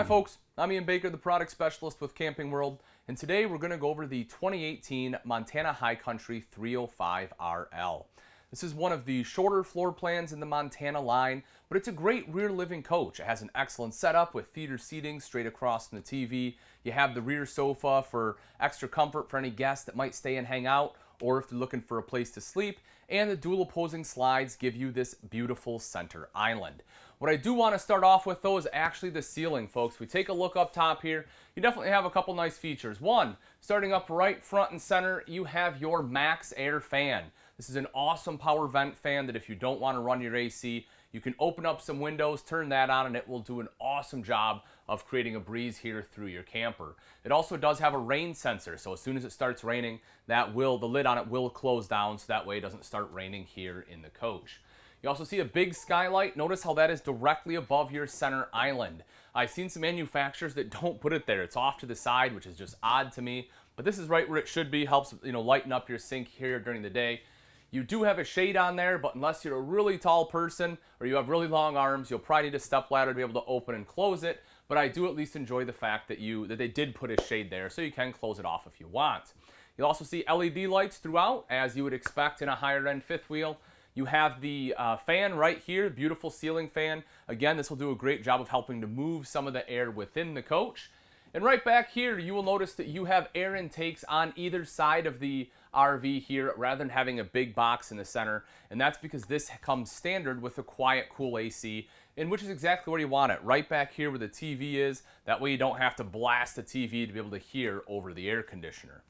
folks, I'm Ian Baker, the product specialist with Camping World, and today we're going to go over the 2018 Montana High Country 305 RL. This is one of the shorter floor plans in the Montana line, but it's a great rear living coach. It has an excellent setup with theater seating straight across from the TV. You have the rear sofa for extra comfort for any guests that might stay and hang out, or if they're looking for a place to sleep, and the dual opposing slides give you this beautiful center island. What I do want to start off with though is actually the ceiling, folks. If we take a look up top here, you definitely have a couple nice features. One, starting up right front and center, you have your Max Air fan. This is an awesome power vent fan that if you don't want to run your AC, you can open up some windows, turn that on, and it will do an awesome job of creating a breeze here through your camper. It also does have a rain sensor, so as soon as it starts raining, the lid on it will close down, so that way it doesn't start raining here in the coach. You also see a big skylight. Notice how that is directly above your center island. I've seen some manufacturers that don't put it there. It's off to the side, which is just odd to me, but this is right where it should be. Helps, lighten up your sink here during the day. You do have a shade on there, but unless you're a really tall person or you have really long arms, you'll probably need a step ladder to be able to open and close it. But I do at least enjoy the fact that they did put a shade there, so you can close it off if you want. You'll also see LED lights throughout, as you would expect in a higher end fifth wheel. You have the fan right here, beautiful ceiling fan. Again, this will do a great job of helping to move some of the air within the coach. And right back here, you will notice that you have air intakes on either side of the RV here, rather than having a big box in the center. And that's because this comes standard with the Quiet Cool AC, and which is exactly where you want it, right back here where the TV is. That way you don't have to blast the TV to be able to hear over the air conditioner.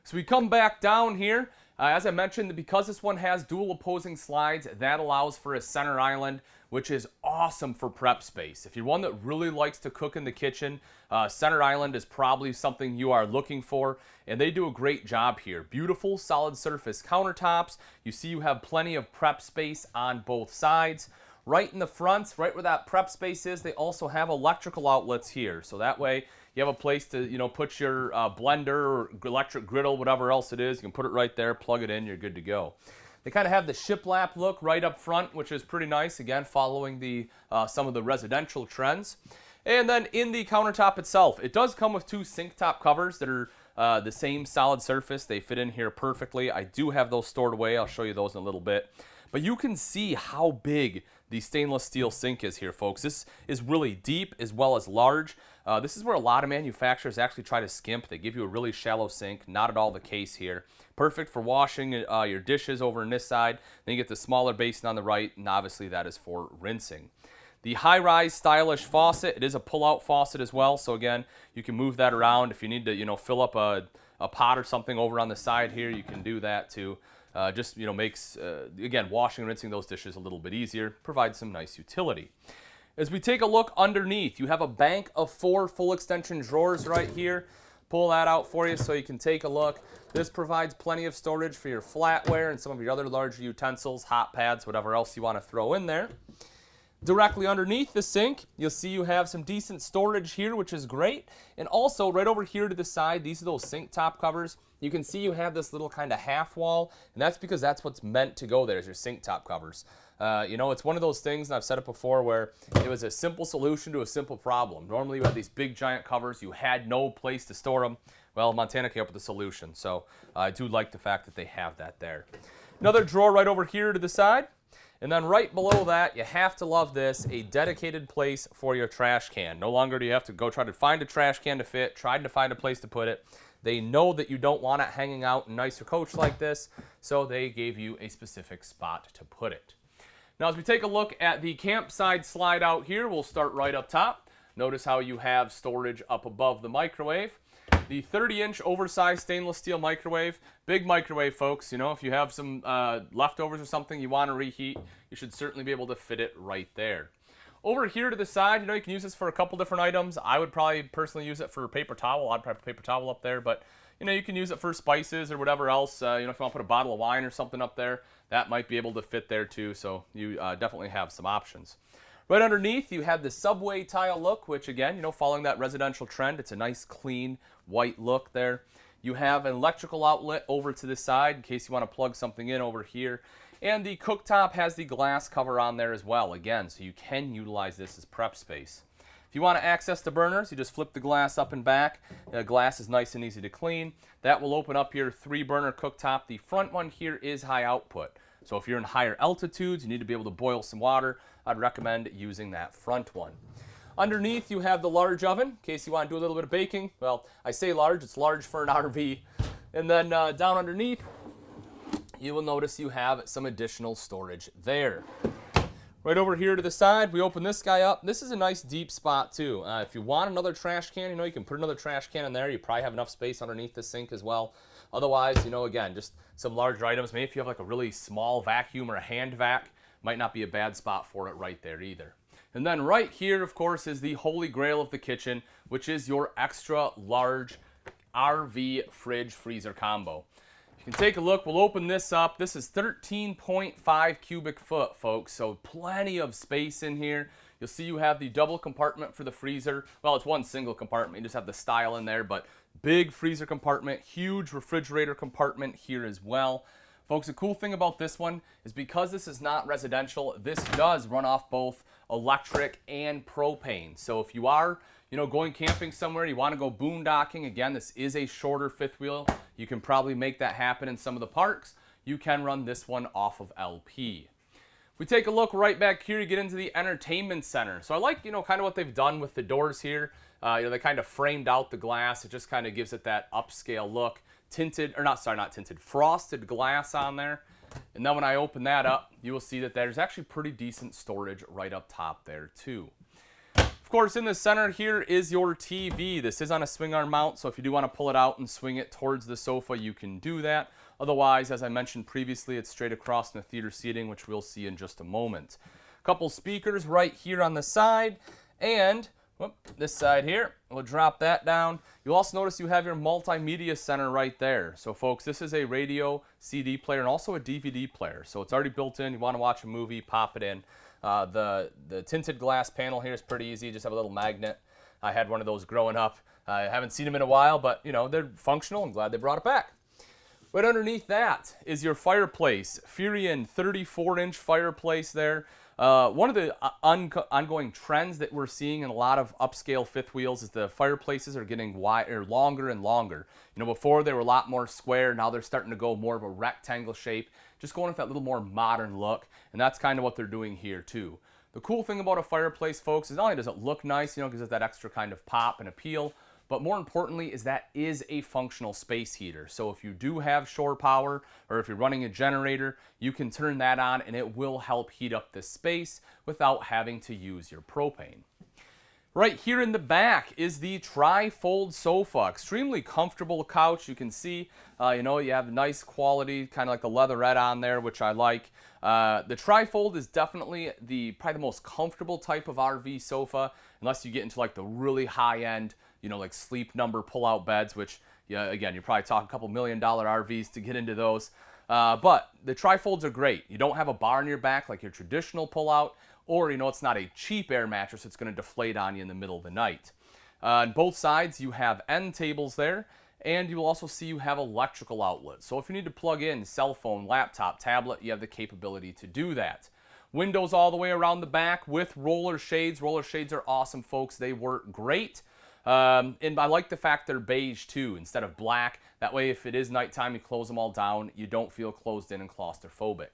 So we come back down here. As I mentioned, because this one has dual opposing slides, that allows for a center island, which is awesome for prep space. If you're one that really likes to cook in the kitchen, center island is probably something you are looking for, and they do a great job here. Beautiful solid surface countertops. You see you have plenty of prep space on both sides. Right in the front, right where that prep space is, they also have electrical outlets here. So that way you have a place to, put your blender or electric griddle, whatever else it is. You can put it right there, plug it in, you're good to go. They kind of have the shiplap look right up front, which is pretty nice. Again, following some of the residential trends. And then in the countertop itself, it does come with two sink top covers that are the same solid surface. They fit in here perfectly. I do have those stored away. I'll show you those in a little bit. But you can see how big the stainless steel sink is here, folks. This is really deep as well as large. This is where a lot of manufacturers actually try to skimp. They give you a really shallow sink. Not at all the case here. Perfect for washing your dishes over on this side. Then you get the smaller basin on the right, and obviously that is for rinsing. The high-rise stylish faucet, it is a pull-out faucet as well. So again, you can move that around. If you need to, fill up a pot or something over on the side here, you can do that too. Makes, again, washing and rinsing those dishes a little bit easier, provides some nice utility. As we take a look underneath, you have a bank of 4 full extension drawers right here. Pull that out for you so you can take a look. This provides plenty of storage for your flatware and some of your other larger utensils, hot pads, whatever else you want to throw in there. Directly underneath the sink, you'll see you have some decent storage here, which is great. And also, right over here to the side, these are those sink top covers. You can see you have this little kind of half wall, and that's because that's what's meant to go there, is your sink top covers. It's one of those things, and I've said it before, where it was a simple solution to a simple problem. Normally, you had these big, giant covers. You had no place to store them. Well, Montana came up with a solution, so I do like the fact that they have that there. Another drawer right over here to the side. And then right below that, you have to love this, a dedicated place for your trash can. No longer do you have to go try to find a trash can to fit, trying to find a place to put it. They know that you don't want it hanging out in a nicer coach like this, so they gave you a specific spot to put it. Now, as we take a look at the campside slide out here, we'll start right up top. Notice how you have storage up above the microwave. The 30-inch oversized stainless steel microwave. Big microwave, folks. If you have some leftovers or something you want to reheat, you should certainly be able to fit it right there. Over here to the side, you can use this for a couple different items. I would probably personally use it for paper towel. I'd probably put paper towel up there, but you can use it for spices or whatever else. If you want to put a bottle of wine or something up there, that might be able to fit there too. So you definitely have some options. Right underneath, you have the subway tile look, which again, following that residential trend, it's a nice clean white look there. You have an electrical outlet over to the side in case you want to plug something in over here. And the cooktop has the glass cover on there as well, again, so you can utilize this as prep space. If you want to access the burners, you just flip the glass up and back. The glass is nice and easy to clean. That will open up your 3-burner cooktop. The front one here is high output. So if you're in higher altitudes, you need to be able to boil some water, I'd recommend using that front one. Underneath, you have the large oven, in case you want to do a little bit of baking. Well, I say large, it's large for an RV. And then down underneath, you will notice you have some additional storage there. Right over here to the side, we open this guy up. This is a nice deep spot too. If you want another trash can, you can put another trash can in there. You probably have enough space underneath the sink as well. Otherwise, again, just some larger items. Maybe if you have like a really small vacuum or a hand vac, might not be a bad spot for it right there either. And then right here, of course, is the holy grail of the kitchen, which is your extra large RV fridge freezer combo. You can take a look. We'll open this up. This is 13.5 cubic foot, folks, so plenty of space in here. You'll see you have the double compartment for the freezer. Well, it's one single compartment. You just have the style in there, but big freezer compartment, huge refrigerator compartment here as well. Folks, the cool thing about this one is because this is not residential, this does run off both electric and propane. So if you are, going camping somewhere, you want to go boondocking, again, this is a shorter fifth wheel. You can probably make that happen in some of the parks. You can run this one off of LP. If we take a look right back here, you get into the entertainment center. So I like, kind of what they've done with the doors here. They kind of framed out the glass. It just kind of gives it that upscale look. Frosted glass on there. And then when I open that up, you will see that there's actually pretty decent storage right up top there too. Of course, in the center here is your TV. This is on a swing arm mount, so if you do want to pull it out and swing it towards the sofa, you can do that. Otherwise, as I mentioned previously, it's straight across in the theater seating, which we'll see in just a moment. A couple speakers right here on the side, and this side here, we'll drop that down. You'll also notice you have your multimedia center right there. So folks, this is a radio, CD player, and also a DVD player. So it's already built in. You want to watch a movie, pop it in. The tinted glass panel here is pretty easy. Just have a little magnet. I had one of those growing up. I haven't seen them in a while, but they're functional. I'm glad they brought it back. Right underneath that is your fireplace. Furion 34-inch fireplace there. One of the ongoing trends that we're seeing in a lot of upscale fifth wheels is the fireplaces are getting longer and longer. Before they were a lot more square. Now they're starting to go more of a rectangle shape, just going with that little more modern look. And that's kind of what they're doing here too. The cool thing about a fireplace, folks, is not only does it look nice, gives it that extra kind of pop and appeal, but more importantly is that is a functional space heater. So if you do have shore power or if you're running a generator, you can turn that on and it will help heat up the space without having to use your propane. Right here in the back is the tri-fold sofa. Extremely comfortable couch. You can see, you have nice quality, kind of like the leatherette on there, which I like. The tri-fold is definitely probably the most comfortable type of RV sofa, unless you get into like the really high-end, like Sleep Number pull-out beds, which, again, you're probably talking a couple $1 million RVs to get into those. But the tri-folds are great. You don't have a bar in your back like your traditional pull-out, or, it's not a cheap air mattress that's going to deflate on you in the middle of the night. On both sides, you have end tables there, and you will also see you have electrical outlets. So if you need to plug in cell phone, laptop, tablet, you have the capability to do that. Windows all the way around the back with roller shades. Roller shades are awesome, folks. They work great. And I like the fact they're beige too, instead of black. That way, if it is nighttime, you close them all down. You don't feel closed in and claustrophobic.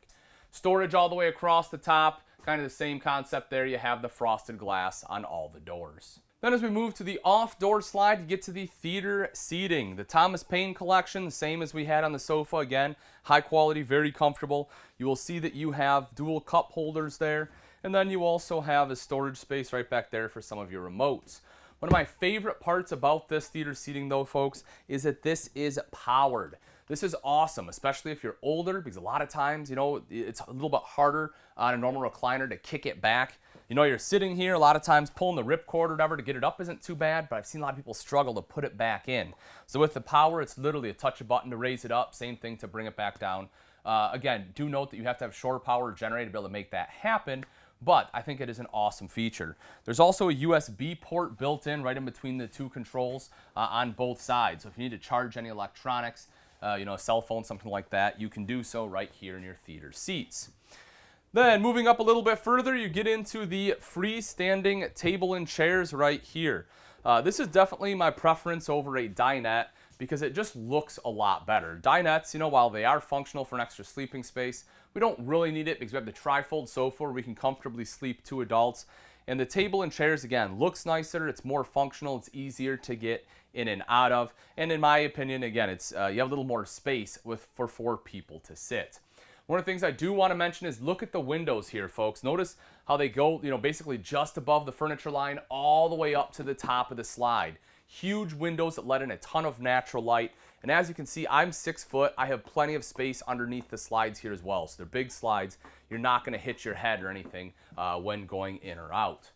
Storage all the way across the top. Kind of the same concept there. You have the frosted glass on all the doors. Then as we move to the off-door slide, you get to the theater seating. The Thomas Paine collection, the same as we had on the sofa. Again, high quality, very comfortable. You will see that you have dual cup holders there. And then you also have a storage space right back there for some of your remotes. One of my favorite parts about this theater seating though, folks, is that this is powered. This is awesome, especially if you're older, because a lot of times, it's a little bit harder on a normal recliner to kick it back. You're sitting here, a lot of times pulling the ripcord or whatever to get it up isn't too bad, but I've seen a lot of people struggle to put it back in. So with the power, it's literally a touch a button to raise it up, same thing to bring it back down. Again, do note that you have to have shore power generator to be able to make that happen, but I think it is an awesome feature. There's also a USB port built in right in between the two controls on both sides. So if you need to charge any electronics, a cell phone, something like that, you can do so right here in your theater seats. Then moving up a little bit further, you get into the freestanding table and chairs right here. This is definitely my preference over a dinette because it just looks a lot better. Dinettes, while they are functional for an extra sleeping space, we don't really need it because we have the tri-fold sofa where we can comfortably sleep 2 adults. And the table and chairs, again, looks nicer, it's more functional, it's easier to get in and out of. And in my opinion, again, it's you have a little more space for 4 people to sit. One of the things I do want to mention is look at the windows here, folks. Notice how they go, basically just above the furniture line all the way up to the top of the slide. Huge windows that let in a ton of natural light. And as you can see, I'm 6 foot. I have plenty of space underneath the slides here as well. So they're big slides. You're not going to hit your head or anything when going in or out.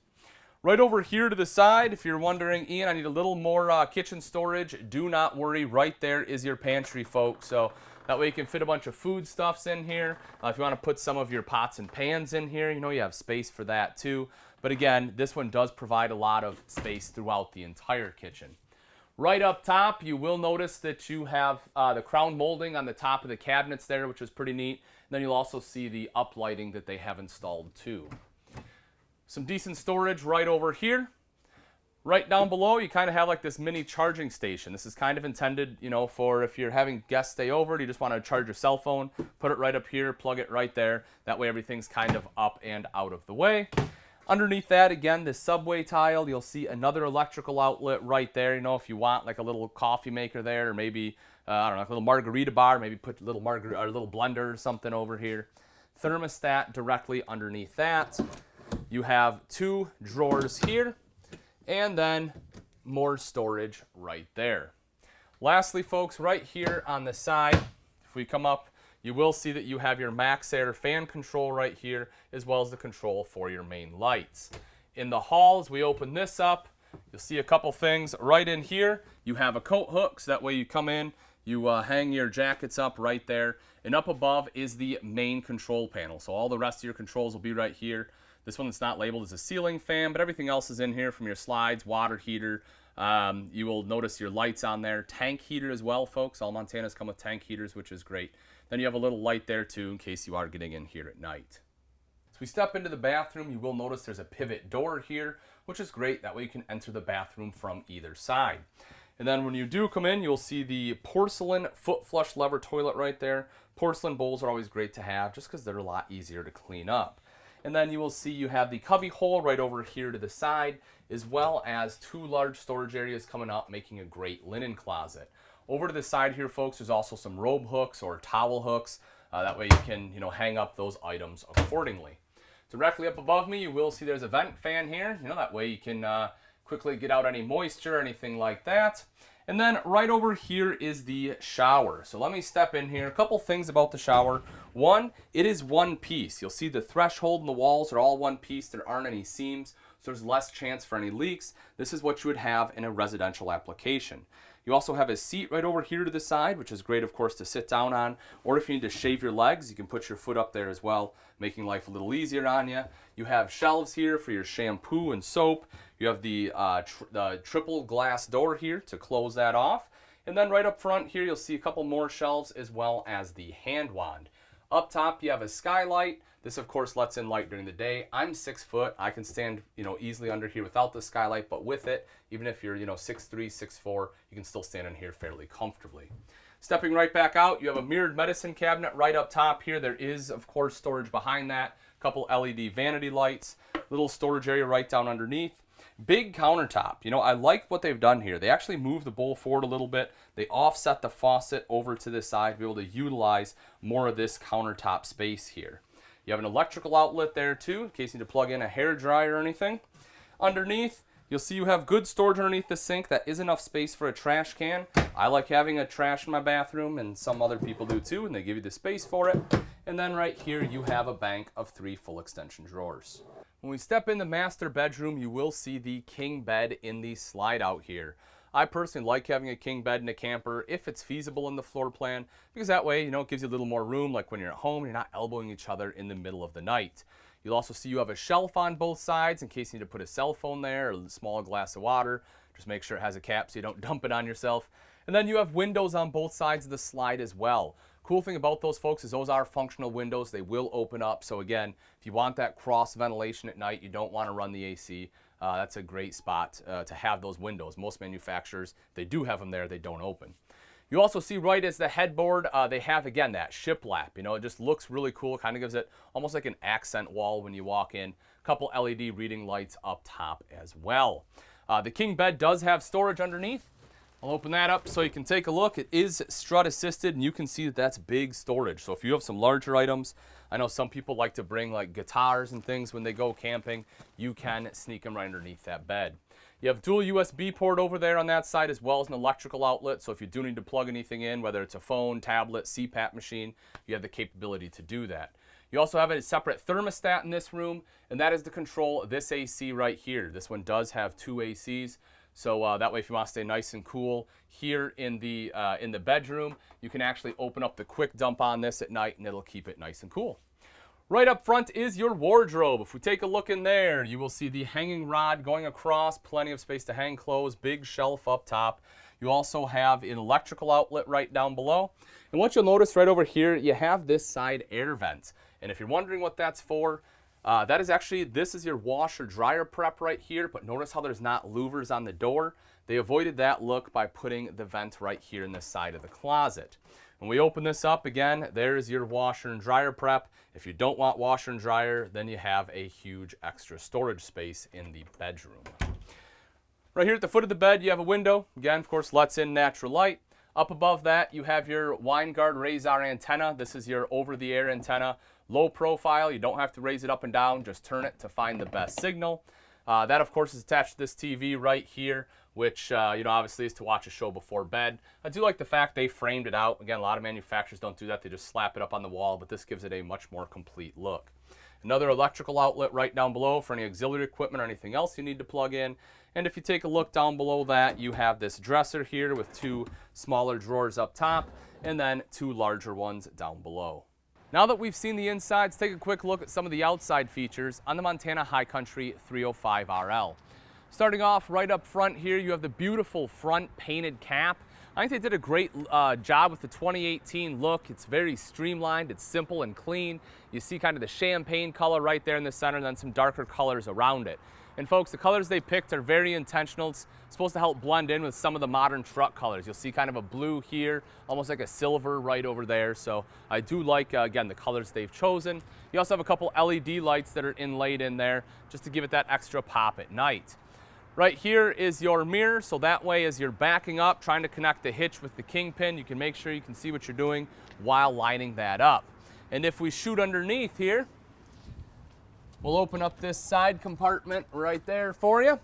Right over here to the side, if you're wondering, Ian, I need a little more kitchen storage, do not worry. Right there is your pantry, folks. So that way you can fit a bunch of foodstuffs in here. If you want to put some of your pots and pans in here, you have space for that too. But again, this one does provide a lot of space throughout the entire kitchen. Right up top, you will notice that you have the crown molding on the top of the cabinets there, which is pretty neat. And then you'll also see the uplighting that they have installed too. Some decent storage right over here. Right down below, you kind of have like this mini charging station. This is kind of intended, for if you're having guests stay over and you just want to charge your cell phone, put it right up here, plug it right there. That way everything's kind of up and out of the way. Underneath that, again, this subway tile, you'll see another electrical outlet right there. If you want like a little coffee maker there, or maybe, I don't know, like a little margarita bar, maybe put a little margarita or a little blender or something over here. Thermostat directly underneath that. You have 2 drawers here, and then more storage right there. Lastly, folks, right here on the side, if we come up, you will see that you have your MaxxAir fan control right here, as well as the control for your main lights. In the hall, as we open this up, you'll see a couple things right in here. You have a coat hook, so that way you come in, you hang your jackets up right there, and up above is the main control panel. So all the rest of your controls will be right here. This one that's not labeled is a ceiling fan, but everything else is in here from your slides, water heater. You will notice your lights on there. Tank heater as well, folks. All Montanas come with tank heaters, which is great. Then you have a little light there too in case you are getting in here at night. As we step into the bathroom, you will notice there's a pivot door here, which is great. That way you can enter the bathroom from either side. And then when you do come in, you'll see the porcelain foot flush lever toilet right there. Porcelain bowls are always great to have just because they're a lot easier to clean up. And then you will see you have the cubby hole right over here to the side, as well as 2 large storage areas coming up, making a great linen closet. Over to the side here, folks, there's also some robe hooks or towel hooks. That way you can, hang up those items accordingly. Directly up above me, you will see there's a vent fan here. That way you can quickly get out any moisture or anything like that. And then right over here is the shower. So let me step in here. A couple things about the shower. One, it is one piece. You'll see the threshold and the walls are all one piece. There aren't any seams, so there's less chance for any leaks. This is what you would have in a residential application. You also have a seat right over here to the side, which is great, of course, to sit down on. Or if you need to shave your legs, you can put your foot up there as well, making life a little easier on you. You have shelves here for your shampoo and soap. You have the triple glass door here to close that off. And then right up front here, you'll see a couple more shelves as well as the hand wand. Up top, you have a skylight. This, of course, lets in light during the day. I'm 6 foot. I can stand, easily under here without the skylight, but with it, even if you're, 6'3", 6'4", you can still stand in here fairly comfortably. Stepping right back out, you have a mirrored medicine cabinet right up top here. There is, of course, storage behind that. A couple LED vanity lights, little storage area right down underneath. Big countertop. I like what they've done here. They actually moved the bowl forward a little bit. They offset the faucet over to the side to be able to utilize more of this countertop space here. You have an electrical outlet there too, in case you need to plug in a hair dryer or anything. Underneath, you'll see you have good storage underneath the sink. That is enough space for a trash can. I like having a trash in my bathroom, and some other people do too, and they give you the space for it. And then right here, you have a bank of 3 full extension drawers. When we step in the master bedroom, you will see the king bed in the slide out here. I personally like having a king bed in a camper if it's feasible in the floor plan, because that way, it gives you a little more room, like when you're at home, you're not elbowing each other in the middle of the night. You'll also see you have a shelf on both sides in case you need to put a cell phone there or a small glass of water. Just make sure it has a cap so you don't dump it on yourself. And then you have windows on both sides of the slide as well. Cool thing about those, folks, is those are functional windows. They will open up. So again, if you want that cross ventilation at night, you don't want to run the AC, that's a great spot to have those windows. Most manufacturers, they do have them there, they don't open. You also see right as the headboard, they have, again, that shiplap. You know, it just looks really cool. Kind of gives it almost like an accent wall when you walk in. A couple LED reading lights up top as well. The king bed does have storage underneath. I'll open that up so you can take a look. It is strut assisted, and you can see that that's big storage. So if you have some larger items, I know some people like to bring like guitars and things when they go camping, you can sneak them right underneath that bed. You have dual USB port over there on that side, as well as an electrical outlet. So if you do need to plug anything in, whether it's a phone, tablet, CPAP machine, you have the capability to do that. You also have a separate thermostat in this room, and that is to control this AC right here. This one does have 2 ACs. So that way, if you want to stay nice and cool here in the bedroom, you can actually open up the quick dump on this at night, and it'll keep it nice and cool. Right up front is your wardrobe. If we take a look in there, you will see the hanging rod going across, plenty of space to hang clothes, big shelf up top. You also have an electrical outlet right down below. And what you'll notice right over here, you have this side air vent. And if you're wondering what that's for, that is actually, this is your washer dryer prep right here, but notice how there's not louvers on the door. They avoided that look by putting the vent right here in the side of the closet. When we open this up, again, there's your washer and dryer prep. If you don't want washer and dryer, then you have a huge extra storage space in the bedroom. Right here at the foot of the bed, you have a window. Again, of course, lets in natural light. Up above that, you have your Winegard Razor antenna. This is your over-the-air antenna. Low profile, you don't have to raise it up and down, just turn it to find the best signal. That, of course, is attached to this TV right here, which, obviously is to watch a show before bed. I do like the fact they framed it out. Again, a lot of manufacturers don't do that. They just slap it up on the wall, but this gives it a much more complete look. Another electrical outlet right down below for any auxiliary equipment or anything else you need to plug in. And if you take a look down below that, you have this dresser here with 2 smaller drawers up top and then 2 larger ones down below. Now that we've seen the insides, take a quick look at some of the outside features on the Montana High Country 305 RL. Starting off right up front here, you have the beautiful front painted cap. I think they did a great job with the 2018 look. It's very streamlined, it's simple and clean. You see kind of the champagne color right there in the center, and then some darker colors around it. And folks, the colors they picked are very intentional. It's supposed to help blend in with some of the modern truck colors. You'll see kind of a blue here, almost like a silver right over there. So I do like, again, the colors they've chosen. You also have a couple LED lights that are inlaid in there just to give it that extra pop at night. Right here is your mirror, so that way as you're backing up, trying to connect the hitch with the kingpin, you can make sure you can see what you're doing while lining that up. And if we shoot underneath here, we'll open up this side compartment right there for you.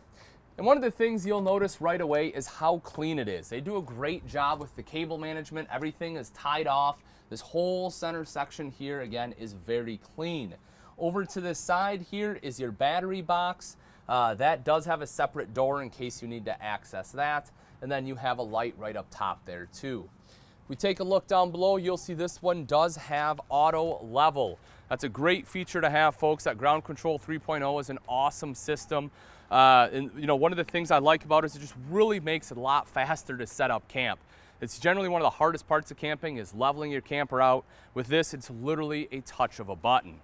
And one of the things you'll notice right away is how clean it is. They do a great job with the cable management. Everything is tied off. This whole center section here, again, is very clean. Over to the side here is your battery box. That does have a separate door in case you need to access that. And then you have a light right up top there too. If we take a look down below, you'll see this one does have auto level. That's a great feature to have, folks. That Ground Control 3.0 is an awesome system. And one of the things I like about it is it just really makes it a lot faster to set up camp. It's generally one of the hardest parts of camping is leveling your camper out. With this, it's literally a touch of a button.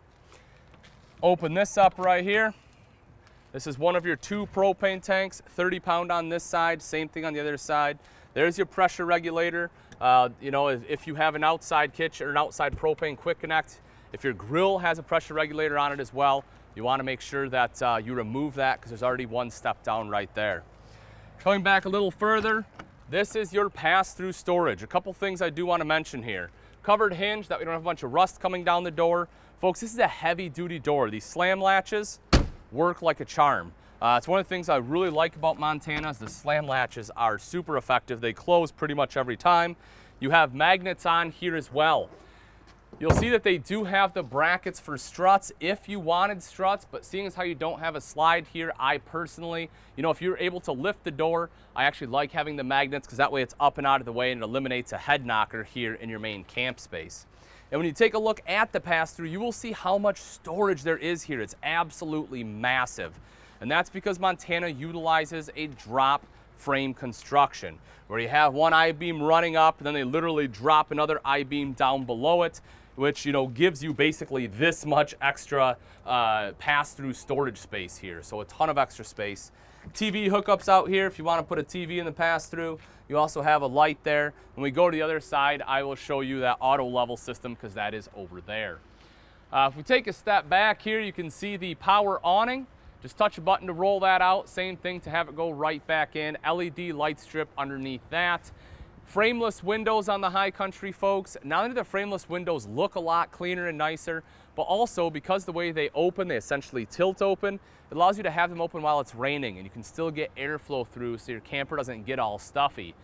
Open this up right here. This is one of your 2 propane tanks, 30-pound on this side, same thing on the other side. There's your pressure regulator. If you have an outside kitchen or an outside propane quick connect, if your grill has a pressure regulator on it as well, you want to make sure that you remove that because there's already one step down right there. Going back a little further, this is your pass-through storage. A couple things I do want to mention here. Covered hinge, that we don't have a bunch of rust coming down the door. Folks, this is a heavy-duty door. These slam latches work like a charm. It's one of the things I really like about Montana is the slam latches are super effective. They close pretty much every time. You have magnets on here as well. You'll see that they do have the brackets for struts if you wanted struts, but seeing as how you don't have a slide here, I personally, if you're able to lift the door, I actually like having the magnets because that way it's up and out of the way and it eliminates a head knocker here in your main camp space. And when you take a look at the pass-through, you will see how much storage there is here. It's absolutely massive. And that's because Montana utilizes a drop frame construction, where you have one I-beam running up and then they literally drop another I-beam down below it, which, you know, gives you basically this much extra pass-through storage space here. So a ton of extra space. TV hookups out here if you want to put a TV in the pass-through. You also have a light there. When we go to the other side, I will show you that auto level system because that is over there. If we take a step back here, you can see the power awning. Just touch a button to roll that out. Same thing to have it go right back in. LED light strip underneath that. Frameless windows on the High Country, folks. Not only do the frameless windows look a lot cleaner and nicer, but also because the way they open, they essentially tilt open, it allows you to have them open while it's raining and you can still get airflow through so your camper doesn't get all stuffy.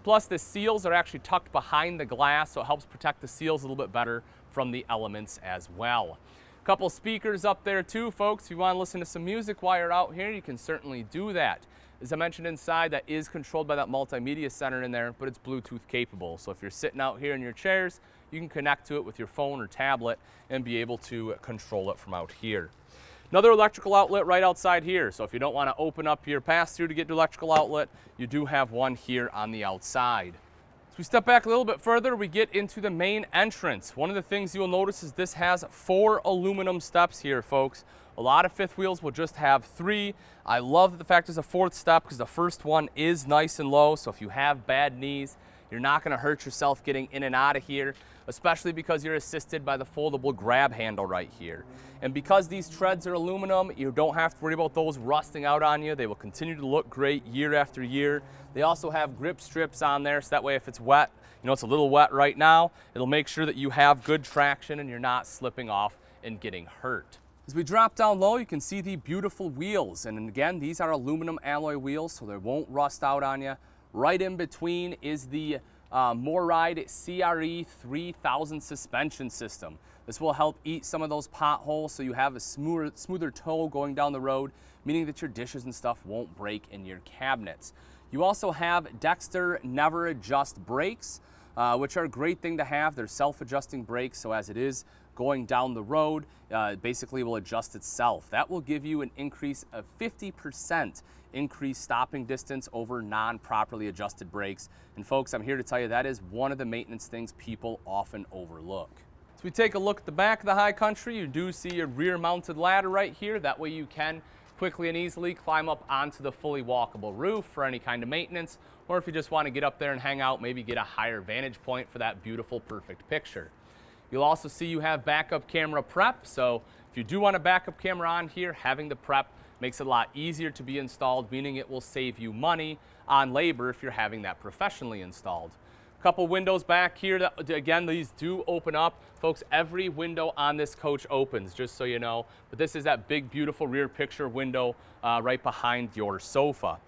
Plus the seals are actually tucked behind the glass, so it helps protect the seals a little bit better from the elements as well. Couple speakers up there too, folks. If you want to listen to some music while you're out here, you can certainly do that. As I mentioned inside, that is controlled by that multimedia center in there, but it's Bluetooth capable. So if you're sitting out here in your chairs, you can connect to it with your phone or tablet and be able to control it from out here. Another electrical outlet right outside here. So if you don't want to open up your pass-through to get to electrical outlet, you do have one here on the outside. As we step back a little bit further, we get into the main entrance. One of the things you'll notice is this has 4 aluminum steps here, folks. A lot of fifth wheels will just have 3. I love the fact there's a 4th step because the first one is nice and low, so if you have bad knees, you're not going to hurt yourself getting in and out of here, especially because you're assisted by the foldable grab handle right here. And because these treads are aluminum, you don't have to worry about those rusting out on you. They will continue to look great year after year. They also have grip strips on there, so that way if it's wet, you know it's a little wet right now, it'll make sure that you have good traction and you're not slipping off and getting hurt. As we drop down low, you can see the beautiful wheels. And again, these are aluminum alloy wheels, so they won't rust out on you. Right in between is the MORryde CRE 3000 suspension system. This will help eat some of those potholes so you have a smoother toe going down the road, meaning that your dishes and stuff won't break in your cabinets. You also have Dexter Never Adjust brakes, which are a great thing to have. They're self-adjusting brakes, so as it is going down the road, it basically will adjust itself. That will give you an increase of 50% increased stopping distance over non-properly adjusted brakes. And folks, I'm here to tell you that is one of the maintenance things people often overlook. So we take a look at the back of the High Country. You do see a rear mounted ladder right here. That way you can quickly and easily climb up onto the fully walkable roof for any kind of maintenance, or if you just want to get up there and hang out, maybe get a higher vantage point for that beautiful, perfect picture. You'll also see you have backup camera prep, so if you do want a backup camera on here, having the prep makes it a lot easier to be installed, meaning it will save you money on labor if you're having that professionally installed. A couple windows back here, that, again, these do open up. Folks, every window on this coach opens, just so you know, but this is that big, beautiful rear picture window right behind your sofa.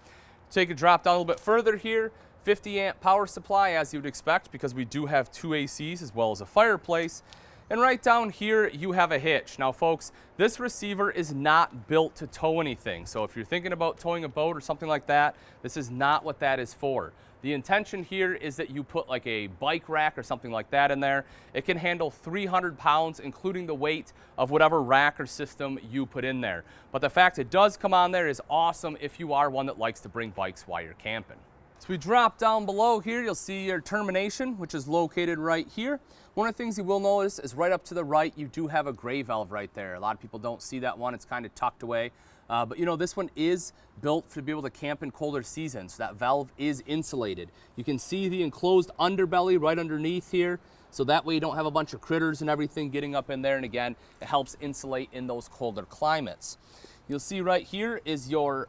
Take a drop down a little bit further here. 50 amp power supply, as you would expect, because we do have 2 ACs as well as a fireplace. And right down here, you have a hitch. Now, folks, this receiver is not built to tow anything. So if you're thinking about towing a boat or something like that, this is not what that is for. The intention here is that you put like a bike rack or something like that in there. It can handle 300 pounds, including the weight of whatever rack or system you put in there. But the fact it does come on there is awesome if you are one that likes to bring bikes while you're camping. So we drop down below here, you'll see your termination, which is located right here. One of the things you will notice is right up to the right, you do have a gray valve right there. A lot of people don't see that one, it's kind of tucked away. But you know, this one is built to be able to camp in colder seasons, so that valve is insulated. You can see the enclosed underbelly right underneath here, so that way you don't have a bunch of critters and everything getting up in there, and again, it helps insulate in those colder climates. You'll see right here is your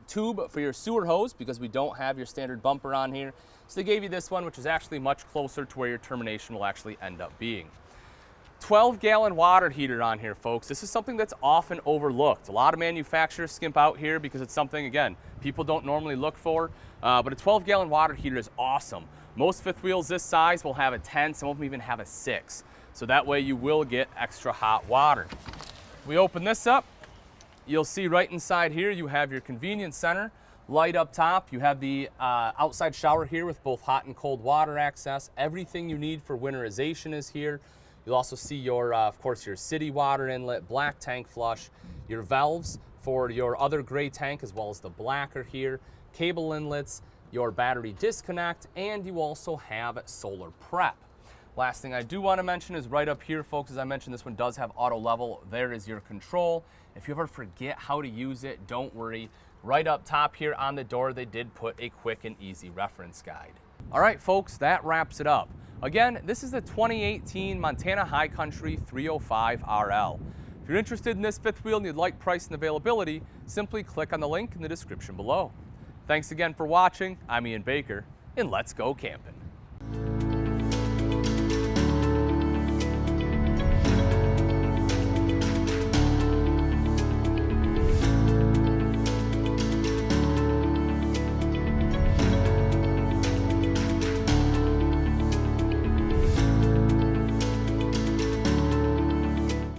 tube for your sewer hose, because we don't have your standard bumper on here. So they gave you this one, which is actually much closer to where your termination will actually end up being. 12-gallon water heater on here, folks. This is something that's often overlooked. A lot of manufacturers skimp out here because it's something, again, people don't normally look for, but a 12-gallon water heater is awesome. Most fifth wheels this size will have a 10, some of them even have a 6. So that way you will get extra hot water. We open this up. You'll see right inside here you have your convenience center, light up top. You have the outside shower here with both hot and cold water access. Everything you need for winterization is here. You'll also see your, of course, your city water inlet, black tank flush, your valves for your other gray tank as well as the black are here. cable inlets, your battery disconnect, and you also have solar prep. Last thing I do want to mention is right up here, folks, as I mentioned, this one does have auto level. There is your control. If you ever forget how to use it, don't worry. Right up top here on the door, they did put a quick and easy reference guide. All right, folks, that wraps it up. Again, this is the 2018 Montana High Country 305 RL. If you're interested in this fifth wheel and you'd like price and availability, simply click on the link in the description below. Thanks again for watching. I'm Ian Baker, and let's go camping.